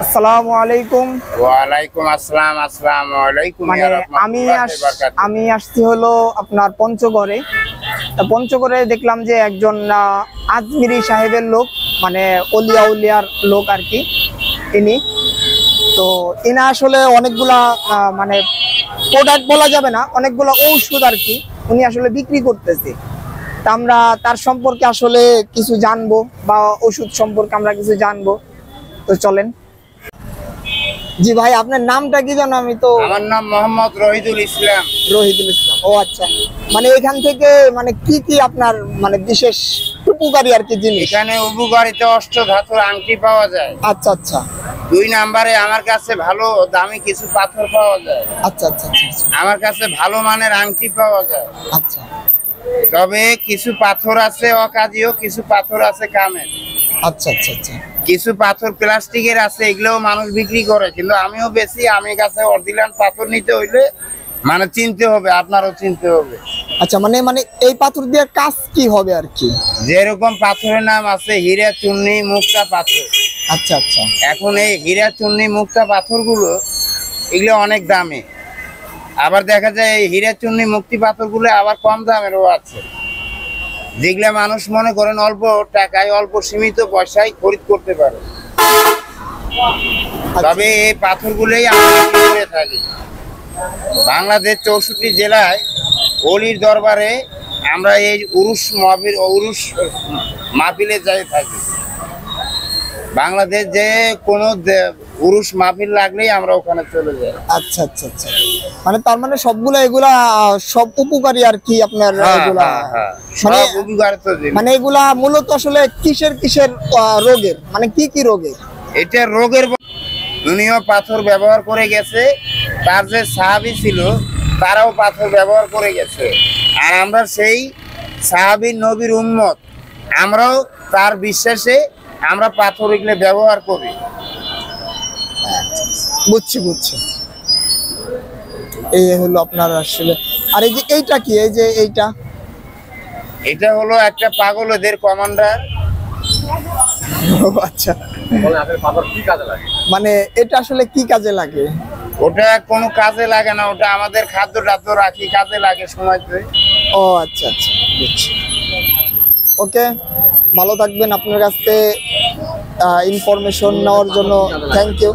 আসসালামু আলাইকুম। ওয়ালাইকুম আসসালাম। আসসালামু আলাইকুম। মানে আমি আসছি হলো আপনার পঞ্চগড়ে। তা পঞ্চগড়ে দেখলাম যে একজন আজমিরি সাহেবের লোক, মানে অলিয়া উলিয়ার লোক আর কি ইনি। তো ইনা আসলে অনেকগুলা মানে প্রোডাক্ট বলা যাবে না, অনেকগুলা ঔষধ আর কি উনি আসলে বিক্রি করতেছে। তা আমরা তার সম্পর্কে আসলে কিছু জানবো, বা ওষুধ সম্পর্কে আমরা কিছু জানবো। তো চলেন। জি ভাই, আপনার নামটা কি জানো? আমি তো আমার নাম মোহাম্মদ রহিদুল ইসলাম। রহিদুল ইসলাম। ও আচ্ছা, মানে এখান থেকে মানে কি কি আপনার মানে বিশেষ উপকারী আর কি জিনিস? এখানে উপকারিত অষ্ট ধাতুর আংটি পাওয়া যায়। আচ্ছা আচ্ছা 2 নম্বরে আমার কাছে ভালো দামি কিছু পাথর পাওয়া যায়। আচ্ছা আচ্ছা আচ্ছা আমার কাছে ভালো মানের আংটি পাওয়া যায়। আচ্ছা তবে কিছু পাথর আছে অকাজীয়, কিছু পাথর আছে কামের, আচ্ছা আচ্ছা আচ্ছা কিছু পাথর প্লাস্টিকের আছে, এগুলোও মানুষ বিক্রি করে, কিন্তু আমিও বেশি। আমি কাছে অরিজিনাল পাথর নিতে হইলে মানে চিনতে হবে, আপনারও চিনতে হবে। আচ্ছা, মানে মানে এই পাথর দিয়ে কাজ কি হবে আর কি? যেরকম পাথরের নাম আছে হীরা, চুন্নি, মুক্তা পাথর। আচ্ছা আচ্ছা এখন এই হীরা, চুন্নি, মুক্তা পাথরগুলো এগুলো অনেক দামি। আবার দেখা যায় এই হীরা, চুন্নি, মুক্তি পাথরগুলো আবার কম দামেরও আছে, যেগুলা মানুষ মনে করেন অল্প টাকায় অল্প সীমিত পয়সায় খরিদ করতে পারে। তবে এই পাথরগুলোই আমরা বিক্রি করে থাকি। বাংলাদেশ 64 জেলায় অলির দরবারে আমরা এই উরুস মাহফিলে যাই থাকি। বাংলাদেশ যে কোনো উরুস মাহফিল লাগলেই আমরা ওখানে চলে যাই। আচ্ছা আচ্ছা আচ্ছা, মানে তার মানে সবগুলা এগুলা সব উপকারী আর কি আপনার এগুলা? মানে সব উপকারিত জিনিস। মানে এগুলা মূলত আসলে কিসের কিসের রোগের, মানে কি কি রোগের? এটা রোগের দুনিয়া পাথর ব্যবহার করে গেছে, তার যে সাহাবী ছিল তারাও পাথর ব্যবহার করে গেছে। আর আমরা সেই সাহাবীর নবীর উম্মত, আমরাও তার বিশ্বাসে আমরা পাথর এগুলো ব্যবহার করি। বুঝছি বুঝছি। এই হলো আপনার আসলে। আর এই যে এইটা কি, এই যে এইটা? এটা হলো একটা পাগলদের কমান্ডার। আচ্ছা, মানে এটা আসলে কি কাজে লাগে? ওটা কোনো কাজে লাগে না, ওটা আমাদের খাদ্য টাদ্য রাখি, কাজে লাগে সময়তে। ও আচ্ছা আচ্ছা, বুঝছি। ওকে, ভালো থাকবেন। আপনার কাছ থেকে ইনফরমেশন নেওয়ার জন্য থ্যাংক ইউ।